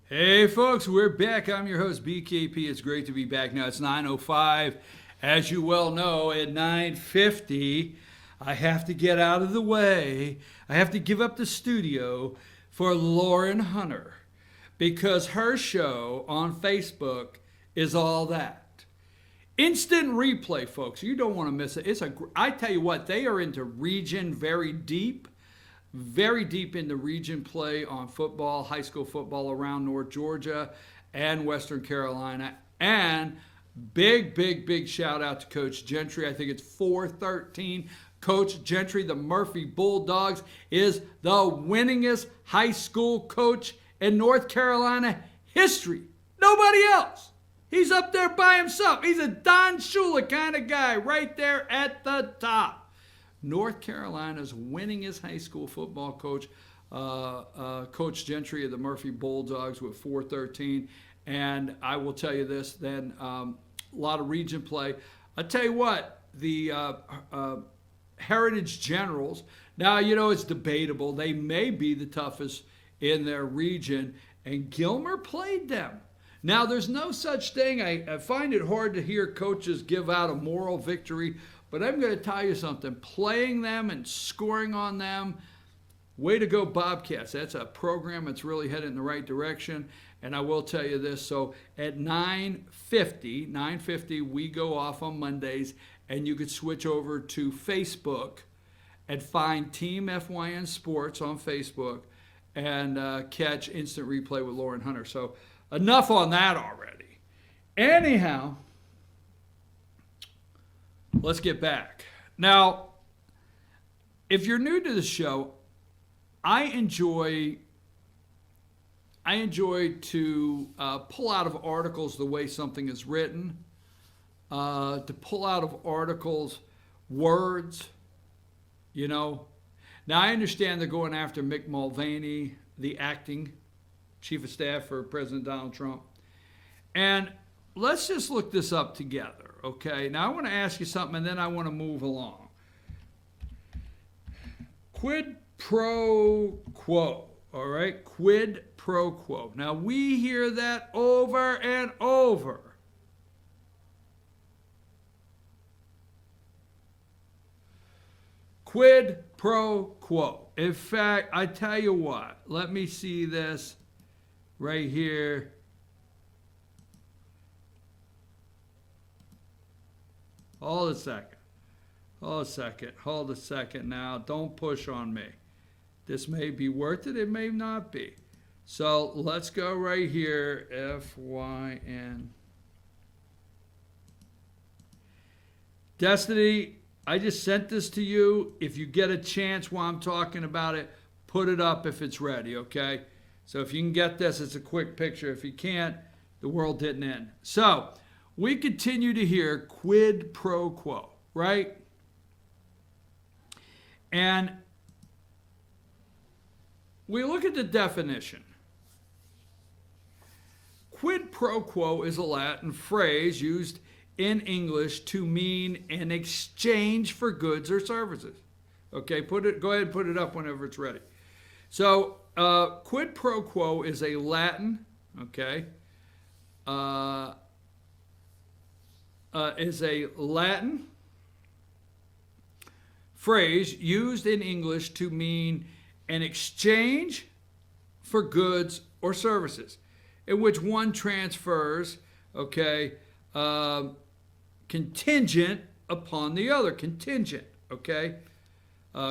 Hey folks, we're back. I'm your host BKP. It's great to be back. Now it's 9:05. As you well know, at 9:50, I have to get out of the way. I have to give up the studio for Lauren Hunter because her show on Facebook is all that. Instant replay, folks. You don't want to miss it. I tell you what, they are into region very deep in the region play on football, high school football around North Georgia and Western Carolina. And big shout out to Coach Gentry. I think it's 413. Coach Gentry, the Murphy Bulldogs, is the winningest high school coach in North Carolina history. Nobody else. He's up there by himself. He's a Don Shula kind of guy right there at the top. North Carolina's winningest high school football coach, Coach Gentry of the Murphy Bulldogs with 413. And I will tell you this, then a lot of region play. I tell you what, the Heritage Generals, now, you know, it's debatable. They may be the toughest in their region, and Gilmer played them. Now, there's no such thing. I find it hard to hear coaches give out a moral victory, but I'm going to tell you something. Playing them and scoring on them, way to go, Bobcats. That's a program that's really headed in the right direction. And I will tell you this. So at 9:50, we go off on Mondays, and you could switch over to Facebook and find Team FYN Sports on Facebook and catch Instant Replay with Lauren Hunter. So enough on that already. Anyhow, let's get back. Now, if you're new to the show, I enjoy to pull out of articles the way something is written, to pull out of articles words, you know. Now, I understand they're going after Mick Mulvaney, the acting chief of staff for President Donald Trump. And let's just look this up together, okay? Now, I want to ask you something, and then I want to move along. Quid pro quo, all right? Quid pro quo. Now, we hear that over and over. Quid pro quo. In fact, I tell you what, let me see this right here. Hold a second now. Don't push on me. This may be worth it. It may not be. So let's go right here. FYN. Destiny, I just sent this to you. If you get a chance while I'm talking about it, put it up if it's ready, okay? So if you can get this, it's a quick picture. If you can't, the world didn't end. So we continue to hear quid pro quo, right? And we look at the definition. Quid pro quo is a Latin phrase used in English to mean an exchange for goods or services. Okay, go ahead and put it up whenever it's ready. So quid pro quo is a Latin, okay, is a Latin phrase used in English to mean an exchange for goods or services, in which one transfers, okay, contingent upon the other. Contingent, okay?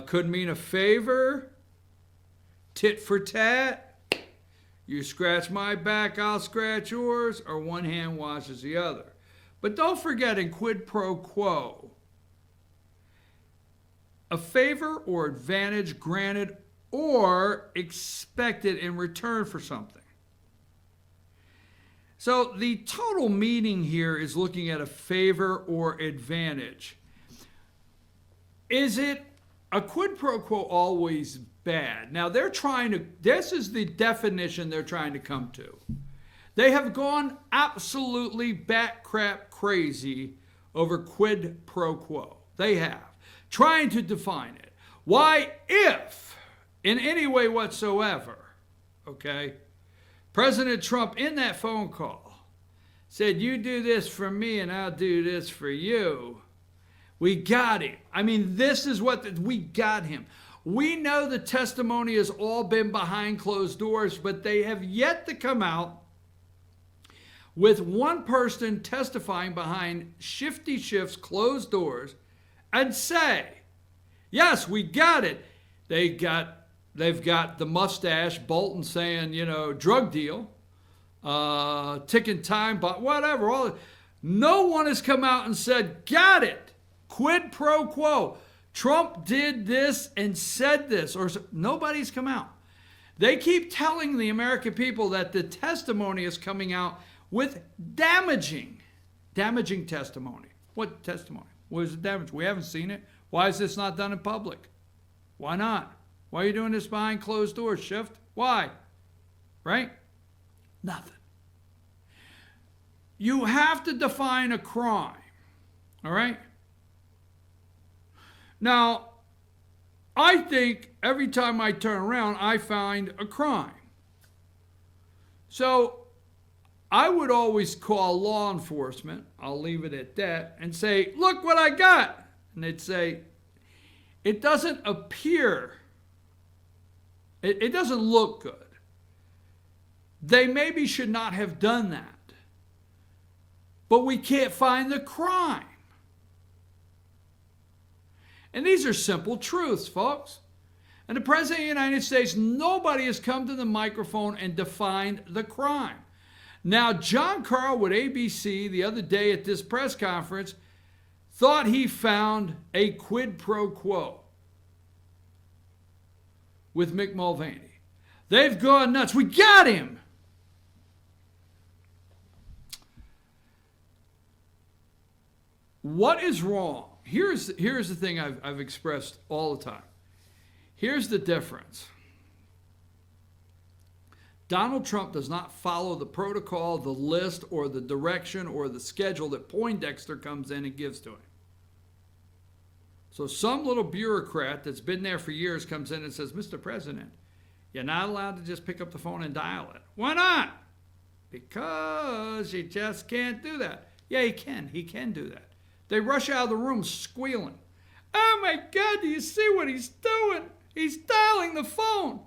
Could mean a favor, tit for tat, you scratch my back, I'll scratch yours, or one hand washes the other. But don't forget, in quid pro quo, a favor or advantage granted or expected in return for something. So the total meaning here is looking at a favor or advantage. Is it a quid pro quo always bad? Now this is the definition they're trying to come to. They have gone absolutely bat crap crazy over quid pro quo. They have. Trying to define it. Why, if in any way whatsoever, okay, President Trump, in that phone call, said, you do this for me and I'll do this for you. We got him. I mean, this is we got him. We know the testimony has all been behind closed doors, but they have yet to come out with one person testifying behind shifty shifts, closed doors, and say, yes, we got it. They've got the mustache, Bolton saying, drug deal, ticking time, but whatever. No one has come out and said, got it. Quid pro quo. Trump did this and said this. Or nobody's come out. They keep telling the American people that the testimony is coming out with damaging testimony. What testimony? What is the damage? We haven't seen it. Why is this not done in public? Why not? Why are you doing this behind closed doors, Shift? Why? Right? Nothing. You have to define a crime. All right? Now, I think every time I turn around, I find a crime. So I would always call law enforcement, I'll leave it at that, and say, look what I got. And they'd say, it doesn't appear, it doesn't look good. They maybe should not have done that. But we can't find the crime. And these are simple truths, folks. And the President of the United States, nobody has come to the microphone and defined the crime. Now, John Carl with ABC the other day at this press conference thought he found a quid pro quo with Mick Mulvaney. They've gone nuts. We got him. What is wrong? Here's the thing I've expressed all the time. Here's the difference. Donald Trump does not follow the protocol, the list, or the direction, or the schedule that Poindexter comes in and gives to him. So some little bureaucrat that's been there for years comes in and says, Mr. President, you're not allowed to just pick up the phone and dial it. Why not? Because you just can't do that. Yeah, he can. He can do that. They rush out of the room squealing. Oh my God, do you see what he's doing? He's dialing the phone.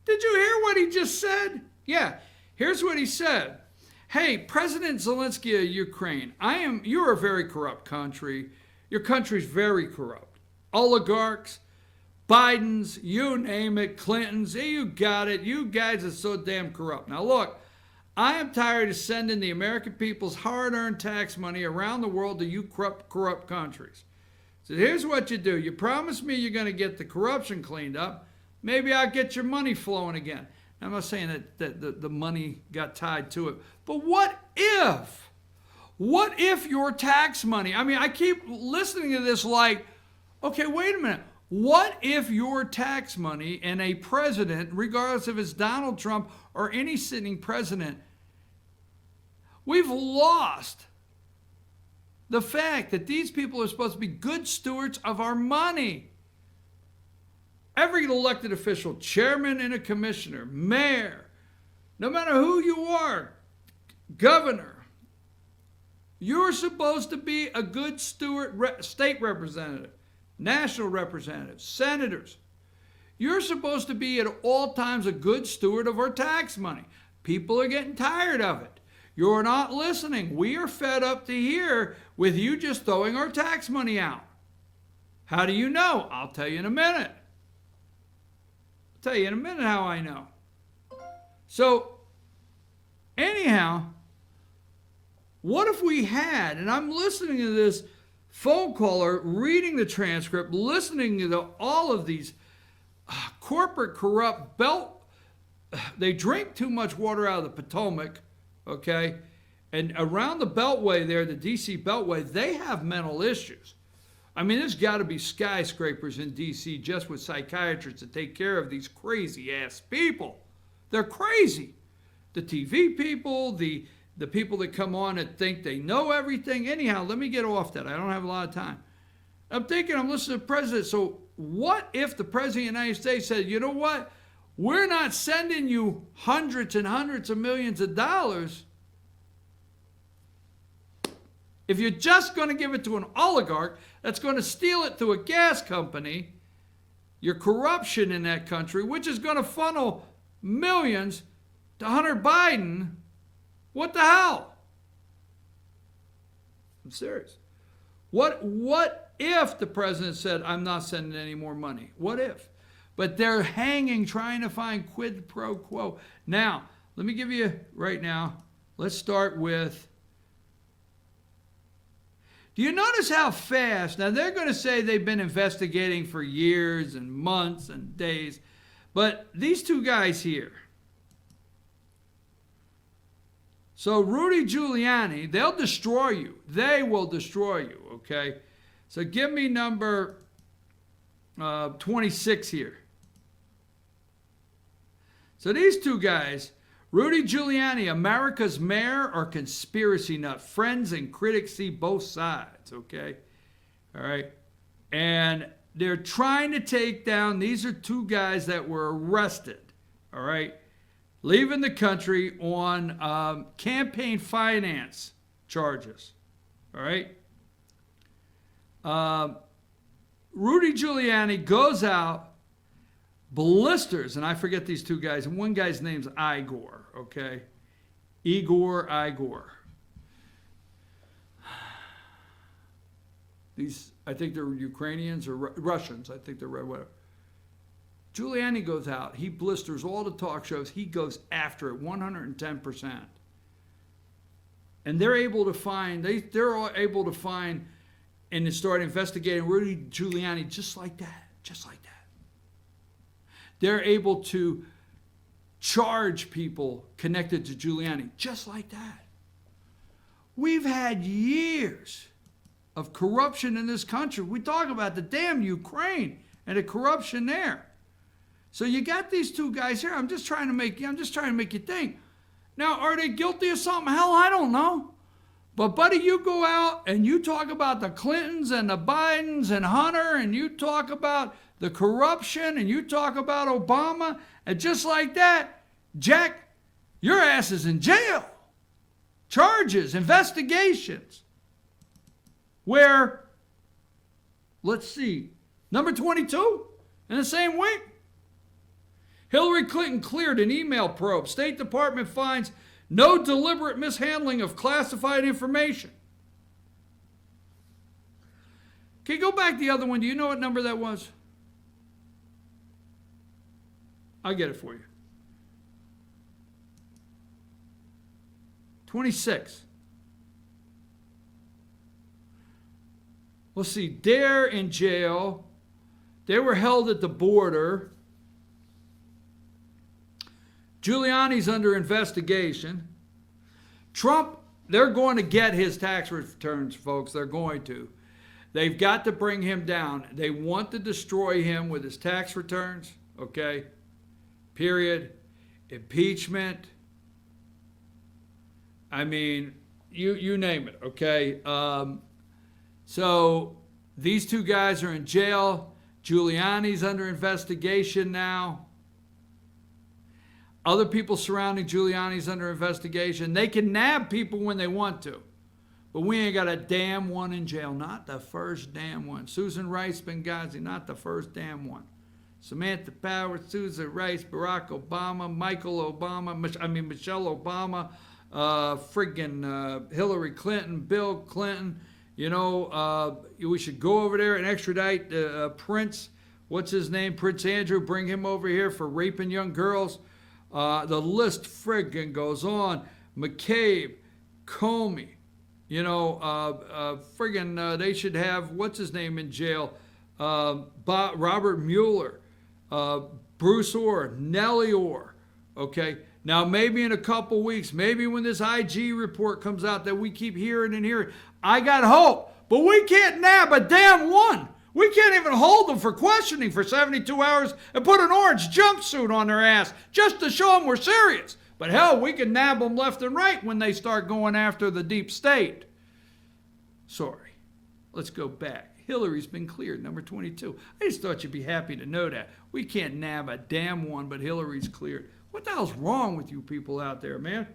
Did you hear what he just said? Yeah, here's what he said. Hey, President Zelensky of Ukraine, you're a very corrupt country. Your country's very corrupt. Oligarchs, Bidens, you name it, Clintons, you got it. You guys are so damn corrupt. Now look, I am tired of sending the American people's hard-earned tax money around the world to you corrupt countries. So here's what you do. You promise me you're going to get the corruption cleaned up. Maybe I'll get your money flowing again. I'm not saying that the money got tied to it. But what if? What if your tax money? I mean, I keep listening to this like, okay, wait a minute. What if your tax money and a president, regardless if it's Donald Trump or any sitting president, we've lost the fact that these people are supposed to be good stewards of our money. Every elected official, chairman and a commissioner, mayor, no matter who you are, governor, you're supposed to be a good steward, state representative, national representative, senators. You're supposed to be at all times a good steward of our tax money. People are getting tired of it. You're not listening. We are fed up to here with you just throwing our tax money out. How do you know? I'll tell you in a minute. I'll tell you in a minute how I know. So, anyhow, what if we had, and I'm listening to this phone caller, reading the transcript, listening to all of these corporate corrupt they drink too much water out of the Potomac, okay? And around the Beltway there, the D.C. Beltway, they have mental issues. I mean, there's got to be skyscrapers in D.C. just with psychiatrists to take care of these crazy-ass people. They're crazy. The TV people, the people that come on and think they know everything. Anyhow, let me get off that. I don't have a lot of time. I'm listening to the president. So what if the president of the United States said, you know what? We're not sending you hundreds and hundreds of millions of dollars. If you're just going to give it to an oligarch that's going to steal it through a gas company, your corruption in that country, which is going to funnel millions to Hunter Biden, what the hell? I'm serious. What if the president said, I'm not sending any more money? What if? But they're hanging, trying to find quid pro quo. Now, let me give you right now, let's start with, do you notice how fast, now they're going to say they've been investigating for years and months and days, but these two guys here, so Rudy Giuliani, they'll destroy you. They will destroy you, okay? So give me number 26 here. So these two guys, Rudy Giuliani, America's mayor, or conspiracy nut. Friends and critics see both sides, okay? All right? And they're trying to take down, these are two guys that were arrested, all right? Leaving the country on campaign finance charges, all right? Rudy Giuliani goes out, blisters, and I forget these two guys, and one guy's name's Igor, okay? Igor. These, I think they're Ukrainians or Russians, I think they're whatever. Giuliani goes out, he blisters all the talk shows, he goes after it 110%. And they're able to find, they're all able to find and to start investigating Rudy Giuliani just like that. They're able to charge people connected to Giuliani just like that. We've had years of corruption in this country. We talk about the damn Ukraine and the corruption there. So you got these two guys here. I'm just trying to make you think. Now, are they guilty of something? Hell, I don't know. But buddy, you go out and you talk about the Clintons and the Bidens and Hunter, and you talk about the corruption, and you talk about Obama, and just like that, Jack, your ass is in jail. Charges, investigations. Where, let's see, number 22 in the same week. Hillary Clinton cleared an email probe. State Department finds no deliberate mishandling of classified information. Can you go back to the other one? Do you know what number that was? I'll get it for you. 26. Let's see. They're in jail. They were held at the border. Giuliani's under investigation. Trump, they're going to get his tax returns, folks. They're going to. They've got to bring him down. They want to destroy him with his tax returns, okay? Period. Impeachment. I mean, you name it, okay? So these two guys are in jail. Giuliani's under investigation now. Other people surrounding Giuliani's under investigation. They can nab people when they want to. But we ain't got a damn one in jail. Not the first damn one. Susan Rice Benghazi, not the first damn one. Samantha Power, Susan Rice, Barack Obama, Michelle Obama, Hillary Clinton, Bill Clinton. You know, we should go over there and extradite Prince, what's his name? Prince Andrew, bring him over here for raping young girls. The list friggin' goes on. McCabe, Comey, you know, they should have, what's his name in jail? Robert Mueller, Bruce Orr, Nellie Orr, okay? Now, maybe in a couple weeks, maybe when this IG report comes out that we keep hearing and hearing, I got hope, but we can't nab a damn one. We can't even hold them for questioning for 72 hours and put an orange jumpsuit on their ass just to show them we're serious. But hell, we can nab them left and right when they start going after the deep state. Sorry. Let's go back. Hillary's been cleared, number 22. I just thought you'd be happy to know that. We can't nab a damn one, but Hillary's cleared. What the hell's wrong with you people out there, man?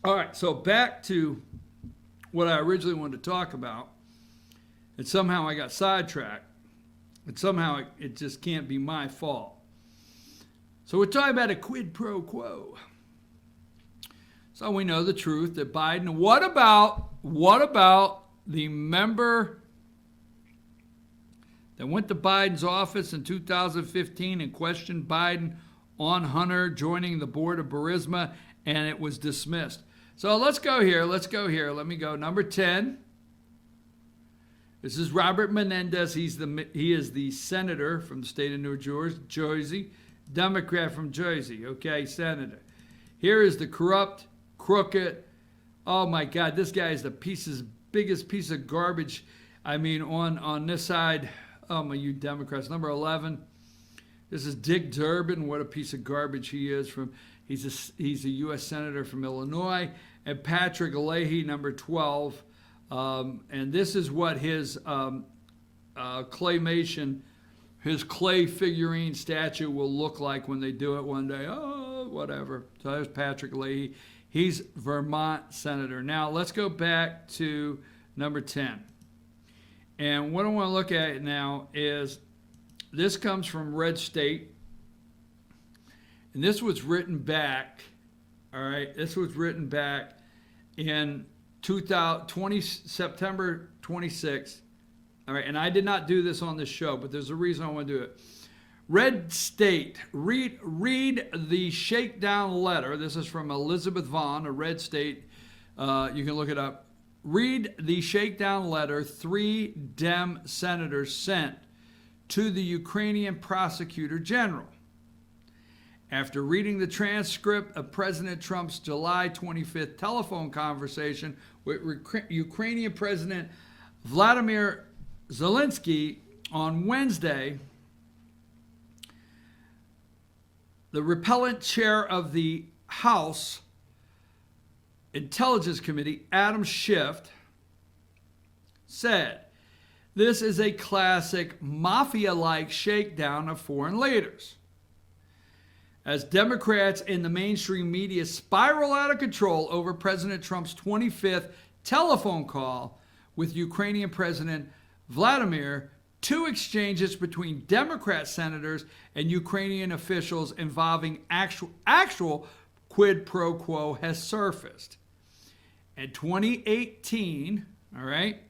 All right, so back to what I originally wanted to talk about. And somehow I got sidetracked. And somehow it just can't be my fault. So we're talking about a quid pro quo. So we know the truth that Biden, what about the member that went to Biden's office in 2015 and questioned Biden on Hunter joining the board of Burisma, and it was dismissed? So let's go here. Let me go. Number 10. This is Robert Menendez. He is the senator from the state of New Jersey, Democrat from Jersey, okay, senator. Here is the corrupt, crooked, oh my God, this guy is the biggest piece of garbage. I mean, on this side, oh my, you Democrats. Number 11, this is Dick Durbin. What a piece of garbage he is. He's a U.S. senator from Illinois. And Patrick Leahy, number 12. And this is what his claymation, his clay figurine statue will look like when they do it one day. Oh, whatever. So there's Patrick Leahy. He's Vermont senator. Now let's go back to number 10. And what I want to look at now is this comes from Red State. And this was written back, all right, this was written back in September 26th. All right, and I did not do this on this show, but there's a reason I want to do it. Red State, read the shakedown letter. This is from Elizabeth Vaughn, a Red State. You can look it up. Read the shakedown letter 3 Dem senators sent to the Ukrainian prosecutor general. After reading the transcript of President Trump's July 25th telephone conversation with Ukrainian President Vladimir Zelensky on Wednesday, the repellent chair of the House Intelligence Committee, Adam Schiff, said, "This is a classic mafia-like shakedown of foreign leaders. As Democrats in the mainstream media spiral out of control over President Trump's 25th telephone call with Ukrainian President Vladimir, 2 exchanges between Democrat senators and Ukrainian officials involving actual quid pro quo has surfaced. In 2018, all right,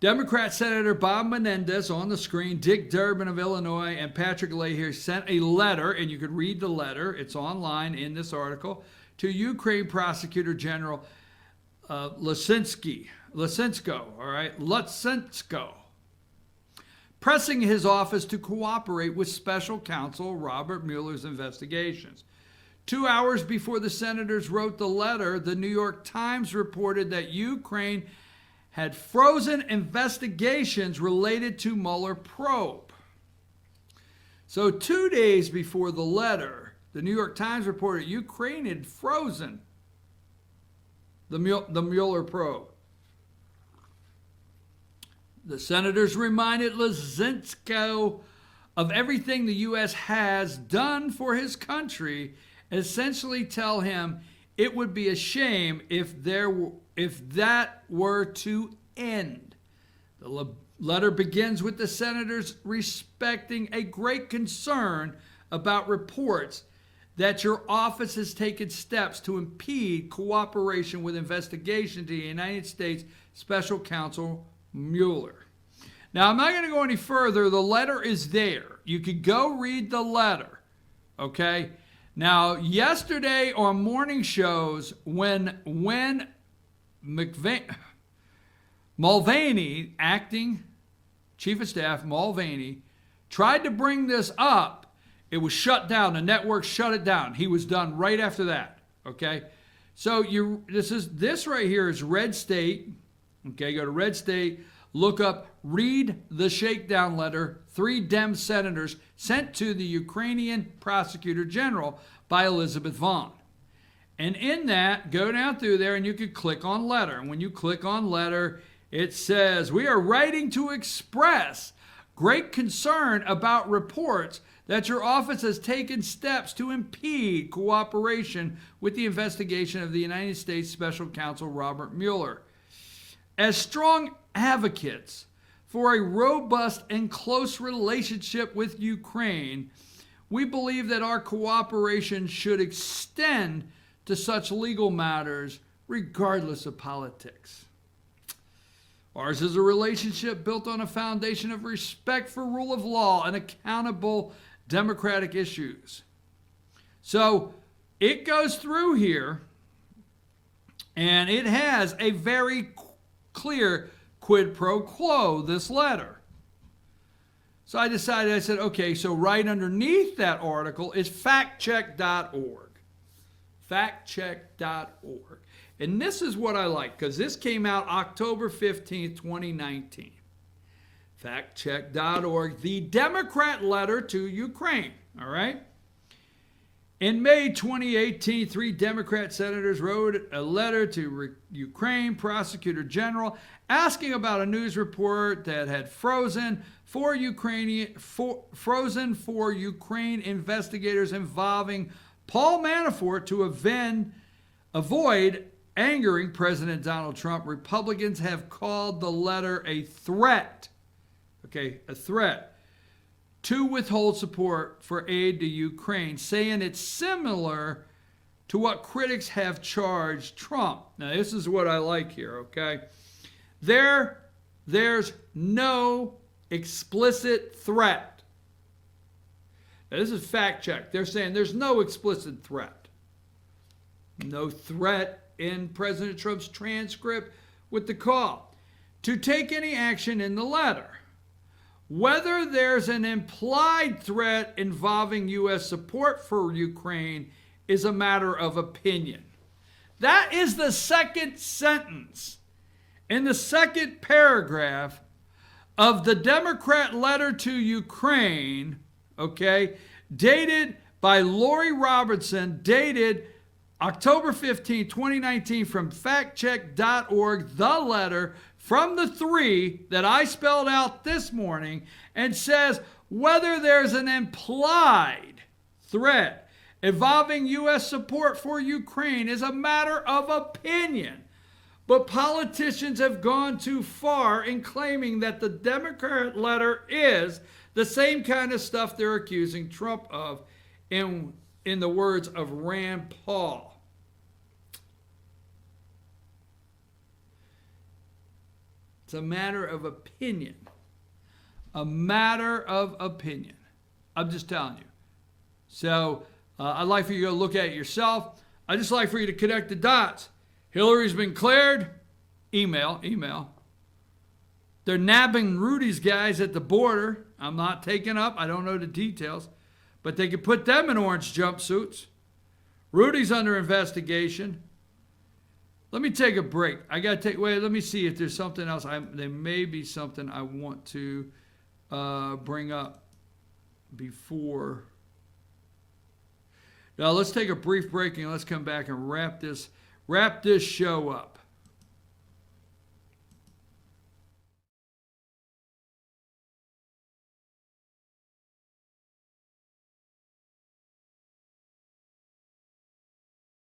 Democrat Senator Bob Menendez on the screen, Dick Durbin of Illinois, and Patrick Leahy sent a letter, and you could read the letter, it's online in this article, to Ukraine Prosecutor General Lutsenko, pressing his office to cooperate with special counsel Robert Mueller's investigations. 2 hours before the senators wrote the letter, the New York Times reported that Ukraine had frozen investigations related to Mueller probe. So 2 days before the letter, the New York Times reported Ukraine had frozen the Mueller probe. The senators reminded Lutsenko of everything the U.S. has done for his country, essentially tell him it would be a shame if that were to end. The letter begins with the senators respecting a great concern about reports that your office has taken steps to impede cooperation with investigation to the United States Special Counsel Mueller. Now, I'm not going to go any further. The letter is there. You could go read the letter, okay? Now, yesterday on morning shows, when Mulvaney, acting chief of staff, Mulvaney, tried to bring this up, it was shut down. The network shut it down. He was done right after that, okay? So this right here is Red State, okay? Go to Red State, look up, read the shakedown letter 3 Dem senators sent to the Ukrainian Prosecutor General by Elizabeth Vaughn. And in that, go down through there and you can click on letter. And when you click on letter, It says, we are writing to express great concern about reports that your office has taken steps to impede cooperation with the investigation of the United States Special Counsel Robert Mueller. As strong advocates for a robust and close relationship with Ukraine, we believe that our cooperation should extend to such legal matters regardless of politics. Ours is a relationship built on a foundation of respect for rule of law and accountable democratic issues. So it goes through here, and it has a very clear quid pro quo, this letter. So I said, okay, so right underneath that article is factcheck.org. Factcheck.org. And this is what I like, because this came out October 15th, 2019. Factcheck.org, the Democrat letter to Ukraine, all right? In May 2018, 3 Democrat senators wrote a letter to Ukraine Prosecutor General asking about a news report that had frozen for Ukraine investigators involving Paul Manafort to avoid angering President Donald Trump. Republicans have called the letter a threat, a threat to withhold support for aid to Ukraine, saying it's similar to what critics have charged Trump. Now, this is what I like here, okay? There's no explicit threat. Now, this is fact check. They're saying there's no explicit threat. No threat in President Trump's transcript with the call to take any action in the letter. Whether there's an implied threat involving U.S. support for Ukraine is a matter of opinion. That is the second sentence in the second paragraph of the Democrat letter to Ukraine, dated by Lori Robertson, dated October 15, 2019, from factcheck.org, the letter from the 3 that I spelled out this morning, and says whether there's an implied threat involving U.S. support for Ukraine is a matter of opinion. But politicians have gone too far in claiming that the Democrat letter is the same kind of stuff they're accusing Trump of, in the words of Rand Paul. It's a matter of opinion. A matter of opinion. I'm just telling you. So I'd like for you to look at it yourself. I'd just like for you to connect the dots. Hillary's been cleared. Email. They're nabbing Rudy's guys at the border. I'm not taking up. I don't know the details. But they could put them in orange jumpsuits. Rudy's under investigation. Let me take a break. Let me see if there's something else. There may be something I want to bring up before. Now let's take a brief break and let's come back and wrap this show up.